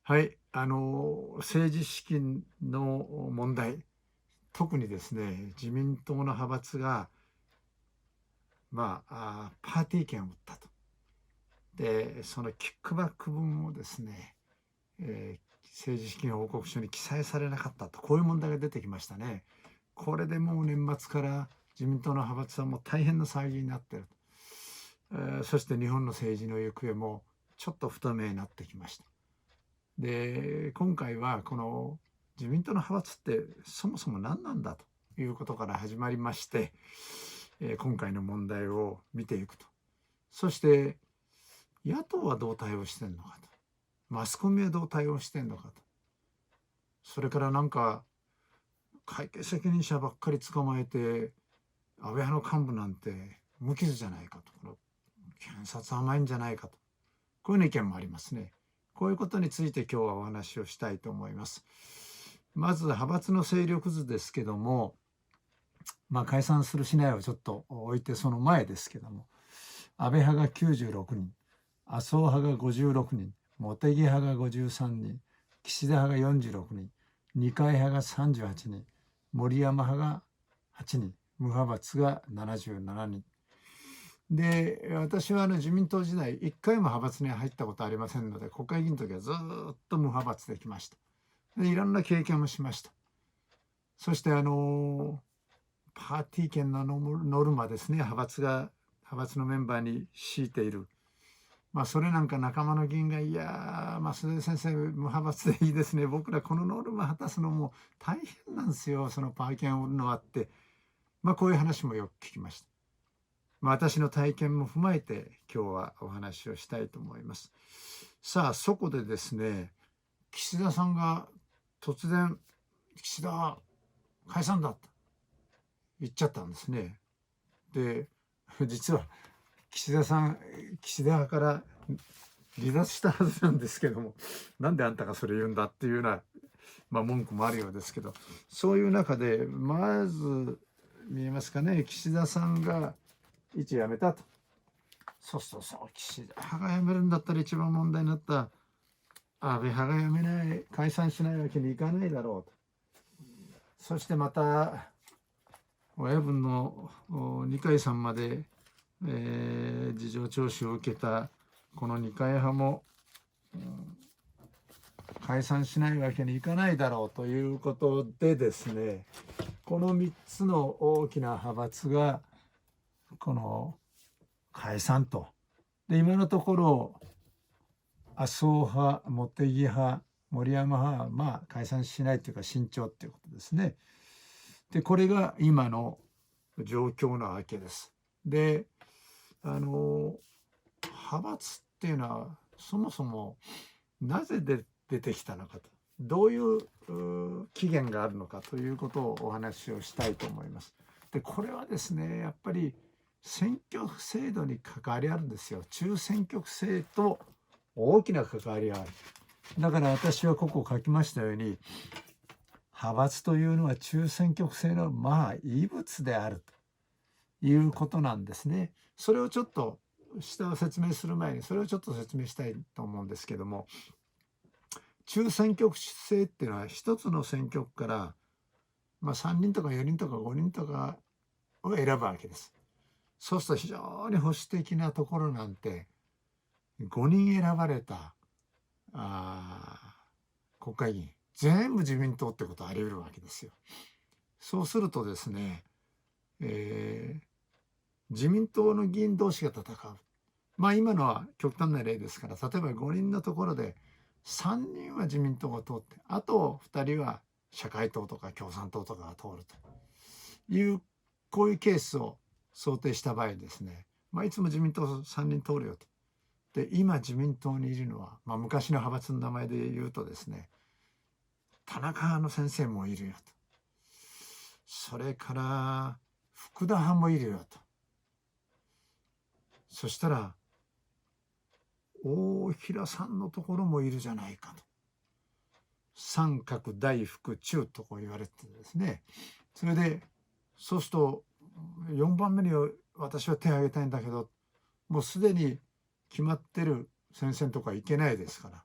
はい、政治資金の問題、特にですね、自民党の派閥が、パーティー券を売ったと。で、そのキックバック分をですね、政治資金報告書に記載されなかったと、こういう問題が出てきましたね。これでもう年末から自民党の派閥はもう大変な騒ぎになっていると。そして日本の政治の行方もちょっと不透明になってきました。で、今回はこの自民党の派閥ってそもそも何なんだということから始まりまして、今回の問題を見ていくと。そして野党はどう対応してんのかと。マスコミはどう対応してんのかと。それからなんか会計責任者ばっかり捕まえて、安倍派の幹部なんて無傷じゃないかと。この検察甘いんじゃないかと。こういう意見もありますね。こういうことについて今日はお話をしたいと思います。まず派閥の勢力図ですけども、解散するしないをちょっと置いてその前ですけども、安倍派が96人、麻生派が56人、茂木派が53人、岸田派が46人、二階派が38人、森山派が8人、無派閥が77人。で、私は自民党時代、一回も派閥に入ったことありませんので、国会議員の時はずっと無派閥できました。で、いろんな経験もしました。そしてパーティー券のノルマですね、派閥のメンバーに強いている。それなんか仲間の議員が、いやー、増田先生、無派閥でいいですね。僕らこのノルマ果たすのも大変なんですよ。そのパー券を売るのはって。こういう話もよく聞きました。私の体験も踏まえて今日はお話をしたいと思います。さあ、そこでですね、岸田さんが突然、岸田解散だと言っちゃったんですね。で、実は岸田派から離脱したはずなんですけども、なんであんたがそれ言うんだっていうような、文句もあるようですけど、そういう中で、まず見えますかね、岸田さんが一辞めたと。そう岸田派が辞めるんだったら一番問題になった安倍派が辞めない、解散しないわけにいかないだろうと。そしてまた、親分の二階さんまで、事情聴取を受けたこの二階派も、解散しないわけにいかないだろうということでですね、この3つの大きな派閥がこの解散と。で、今のところ麻生派、茂木派、森山派は解散しないというか慎重っていうことですね。で、これが今の状況なわけです。で、派閥っていうのはそもそもなぜ出てきたのかと、どういう起源があるのかということをお話をしたいと思います。で、これはですね、やっぱり選挙区制度に関わりあるんですよ。中選挙区制と大きな関わりがある。だから私はここ書きましたように、派閥というのは中選挙区制の異物であるということなんですね。それをちょっと下を説明する前にそれをちょっと説明したいと思うんですけども、中選挙区制っていうのは一つの選挙区から、3人とか4人とか5人とかを選ぶわけです。そうすると非常に保守的なところなんて5人選ばれた国会議員全部自民党ってことあり得るわけですよ。そうするとですね、自民党の議員同士が戦う。今のは極端な例ですから、例えば5人のところで3人は自民党が通って、あと2人は社会党とか共産党とかが通るという、こういうケースを想定した場合ですね、いつも自民党3人通るよと。で、今自民党にいるのは、昔の派閥の名前で言うとですね、田中の先生もいるよと。それから福田派もいるよと。そしたら大平さんのところもいるじゃないかと。三角大福中とこう言われてですね。それでそうすると4番目に私は手を挙げたいんだけど、もうすでに決まってる先生とかいけないですから、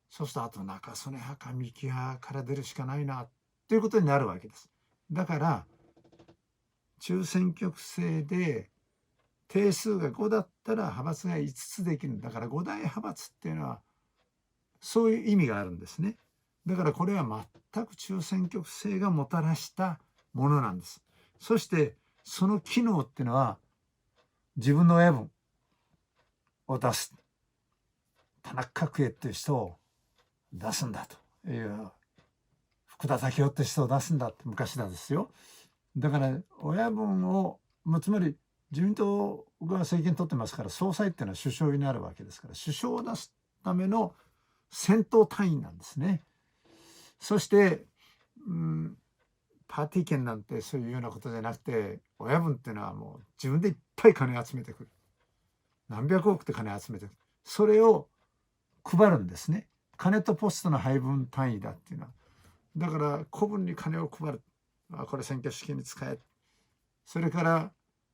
そうするとあと中曽根派か三木派から出るしかないなということになるわけです。だから中選挙区制で定数が5だったら派閥が5つできる。だから5大派閥っていうのはそういう意味があるんですね。だからこれは全く中選挙区制がもたらしたものなんです。そしてその機能っていうのは自分の親分を出す、田中角栄っていう人を出すんだという、福田赳夫って人を出すんだって昔なんですよ。だから親分を、つまり自民党が政権取ってますから、総裁っていうのは首相になるわけですから、首相を出すための先頭隊員なんですね。そして、パーティー券なんてそういうようなことじゃなくて、親分っていうのはもう自分でいっぱい金集めてくる。何百億って金集めてくる。それを配るんですね。金とポストの配分単位だっていうのは。だから古文に金を配る。これ選挙資金に使え。それから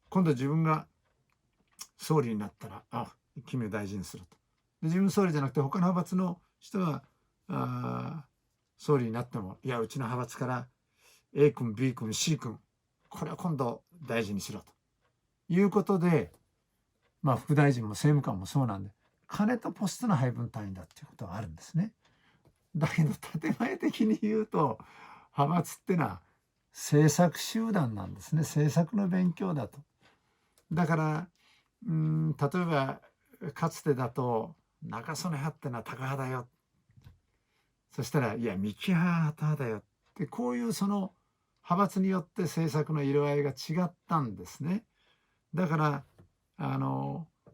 今度自分が総理になったら、君を大臣にすると。で自分総理じゃなくて他の派閥の人は総理になっても、いやうちの派閥から A 君 B 君 C 君これは今度大臣にしろということで、副大臣も政務官もそうなんで、金とポストの配分単位だっていうことがあるんですね。だけど建前的に言うと派閥ってのは政策集団なんですね。政策の勉強だと。だから例えばかつてだと中曽根派ってのはタカ派だよ、そしたらいや三木派だよって、こういうその派閥によって政策の色合いが違ったんですね。だから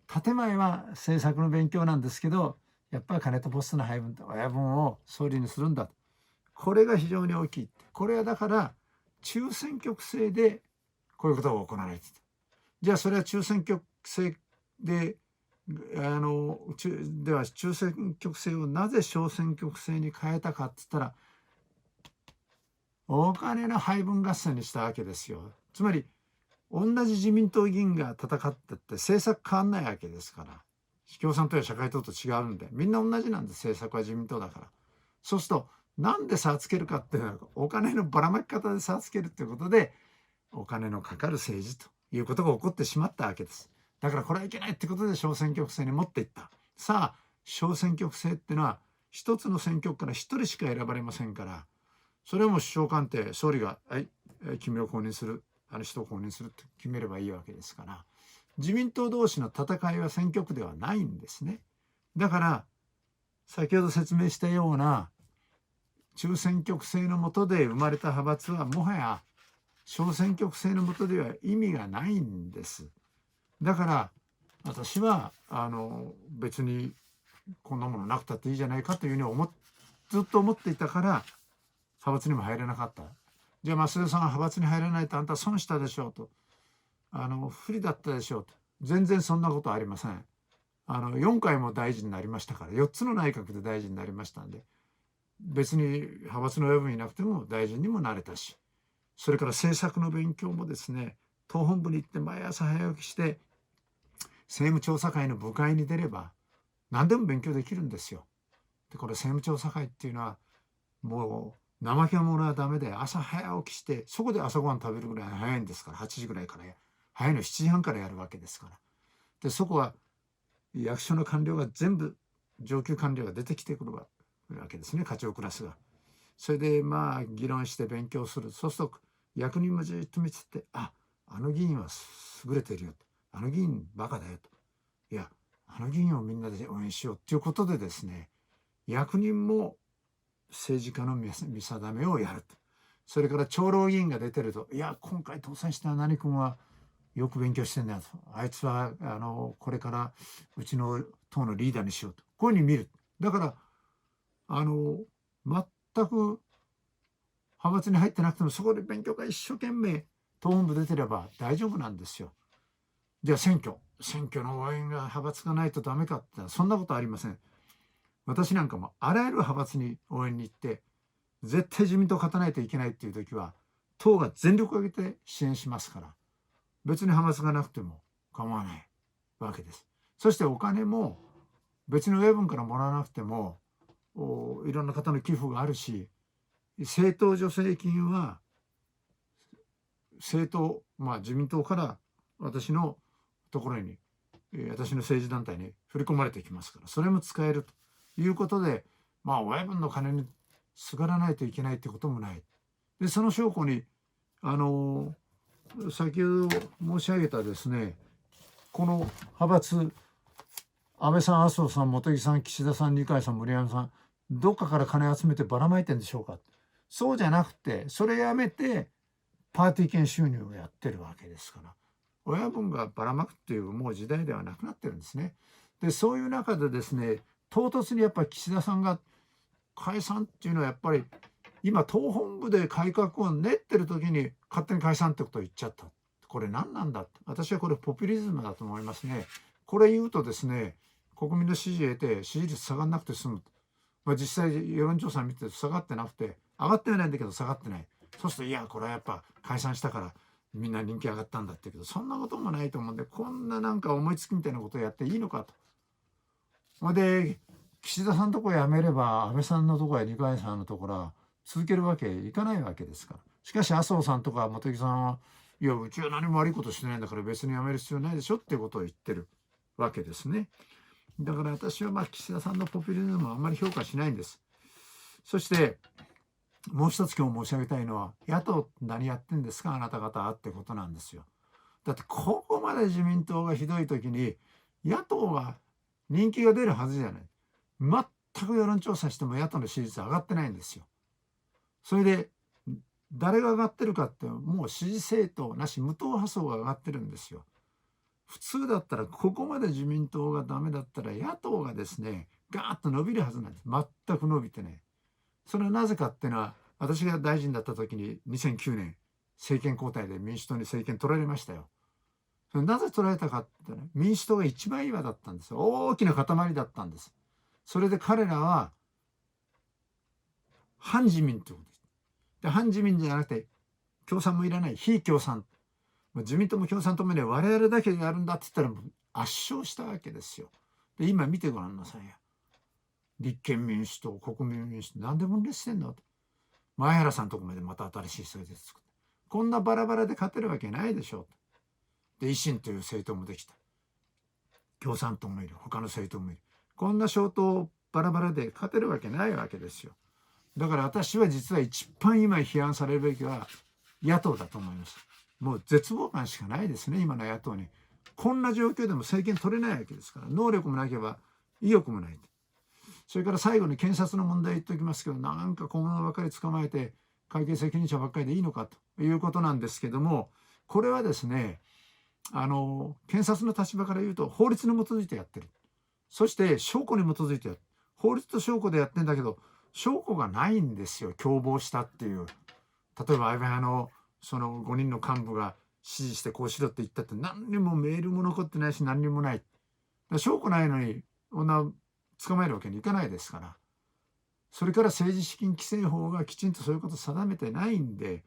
建前は政策の勉強なんですけど、やっぱり金とポストの配分と親分を総理にするんだと。これが非常に大きい。これはだから中選挙区制でこういうことが行われていた。じゃあそれは中選挙区制ででは中選挙区制をなぜ小選挙区制に変えたかって言ったら、お金の配分合戦にしたわけですよ。つまり同じ自民党議員が戦ってって政策変わんないわけですから、共産党や社会党と違うんでみんな同じなんで、政策は自民党だから。そうするとなんで差をつけるかっていうのは、お金のばらまき方で差をつけるということでお金のかかる政治ということが起こってしまったわけです。だからこれはいけないってことで小選挙区制に持っていった。さあ小選挙区制っていうのは一つの選挙区から一人しか選ばれませんから、それはもう首相官邸総理が君を公認する、あの人を公認するって決めればいいわけですから、自民党同士の戦いは選挙区ではないんですね。だから先ほど説明したような中選挙区制の下で生まれた派閥はもはや小選挙区制の下では意味がないんです。だから私は別にこんなものなくたっていいじゃないかというふうにずっと思っていたから派閥にも入れなかった。じゃあ増田さんが派閥に入らないとあんた損したでしょうと、不利だったでしょうと。全然そんなことありません。4回も大臣になりましたから、4つの内閣で大臣になりましたんで、別に派閥の親分いなくても大臣にもなれたし、それから政策の勉強もですね、党本部に行って毎朝早起きして政務調査会の部会に出れば何でも勉強できるんですよ。でこれ政務調査会っていうのはもう怠け者はダメで、朝早起きしてそこで朝ごはん食べるぐらい早いんですから、8時ぐらいから早いの7時半からやるわけですから。でそこは役所の官僚が全部上級官僚が出てきてくるわけですね、課長クラスが。それで議論して勉強する。そうすると役人もじっと見てて、あの議員は優れているよと、あの議員バカだよと、いやあの議員をみんなで応援しようっていうことでですね、役人も政治家の見定めをやると。それから長老議員が出てると、いや今回当選した何君はよく勉強してんだよと、あいつはこれからうちの党のリーダーにしようと、こういうふうに見る。だから全く派閥に入ってなくてもそこで勉強が一生懸命党本部出てれば大丈夫なんですよ。じゃあ選挙の応援が派閥がないとダメかってそんなことありません。私なんかもあらゆる派閥に応援に行って、絶対自民党勝たないといけないっていう時は党が全力を挙げて支援しますから、別に派閥がなくても構わないわけです。そしてお金も別に親分からもらわなくてもいろんな方の寄付があるし、政党助成金は政党、自民党から私のところに、私の政治団体に振り込まれてきますから、それも使えるということで、親分の金にすがらないといけないってこともない。で、その証拠に、先ほど申し上げたですね、この派閥、安倍さん、麻生さん、茂木さん、岸田さん、二階さん、森山さん、どっかから金集めてばらまいてんでしょうか。そうじゃなくて、それやめて、パーティー券収入をやってるわけですから、親分がばらまくっていうもう時代ではなくなってるんですね。で、そういう中でですね、唐突にやっぱり岸田さんが解散っていうのはやっぱり今党本部で改革を練ってる時に勝手に解散ってことを言っちゃった。これ何なんだって。私はこれポピュリズムだと思いますね。これ言うとですね、国民の支持を得て支持率下がらなくて済む。実際世論調査見て下がってなくて、上がってはないんだけど下がってない。そうすると、いや、これはやっぱ解散したからみんな人気上がったんだって言うけど、そんなこともないと思うんで、こんななんか思いつきみたいなことをやっていいのかと。で、岸田さんのとこ辞めれば、安倍さんのとこや二階さんのところは続けるわけいかないわけですから。しかし麻生さんとか茂木さんは、いや、うちは何も悪いことしてないんだから別に辞める必要ないでしょっていうことを言ってるわけですね。だから私は岸田さんのポピュリズムはあんまり評価しないんです。そしてもう一つ今日申し上げたいのは、野党何やってんですかあなた方ってことなんですよ。だってここまで自民党がひどい時に野党が人気が出るはずじゃない。全く世論調査しても野党の支持率上がってないんですよ。それで誰が上がってるかって、もう支持政党なし無党派層が上がってるんですよ。普通だったらここまで自民党がダメだったら野党がですねガーッと伸びるはずなんです。全く伸びてね。それはなぜかっていうのは、私が大臣だった時に2009年政権交代で民主党に政権取られましたよ。それなぜ取られたかってね、民主党が一番岩だったんですよ。大きな塊だったんです。それで彼らは反自民ってことです。で、反自民じゃなくて共産もいらない非共産、自民党も共産党もね、我々だけでやるんだって言ったら圧勝したわけですよ。で、今見てごらんなさいよ。立憲民主党、国民民主党、何で分裂してんのと。前原さんのとこまでまた新しい政党作って。こんなバラバラで勝てるわけないでしょう。で、維新という政党もできた。共産党もいる。他の政党もいる。こんな小党バラバラで勝てるわけないわけですよ。だから私は実は一番今批判されるべきは野党だと思います。もう絶望感しかないですね、今の野党に。こんな状況でも政権取れないわけですから、能力もなければ意欲もない。それから最後に検察の問題言っておきますけど、なんか小物ばかり捕まえて会計責任者ばっかりでいいのかということなんですけども、これはですね、検察の立場から言うと法律に基づいてやってる。そして証拠に基づいてやる。法律と証拠でやってんだけど、証拠がないんですよ。共謀したっていう。例えば安倍派のその5人の幹部が指示してこうしろって言ったって、何にもメールも残ってないし何にもない。証拠ないのに女捕まえるわけにいかないですから。それから政治資金規正法がきちんとそういうことを定めてないんで、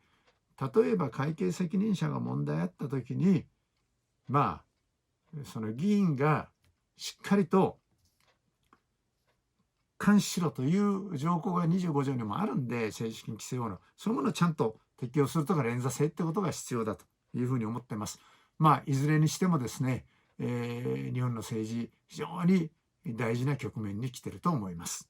例えば会計責任者が問題あった時に、その議員がしっかりと監視しろという条項が25条にもあるんで、政治資金規正法のそういうものをちゃんと適用するとか連座性ってことが必要だというふうに思ってます。いずれにしてもですね、日本の政治非常に大事な局面に来てると思います。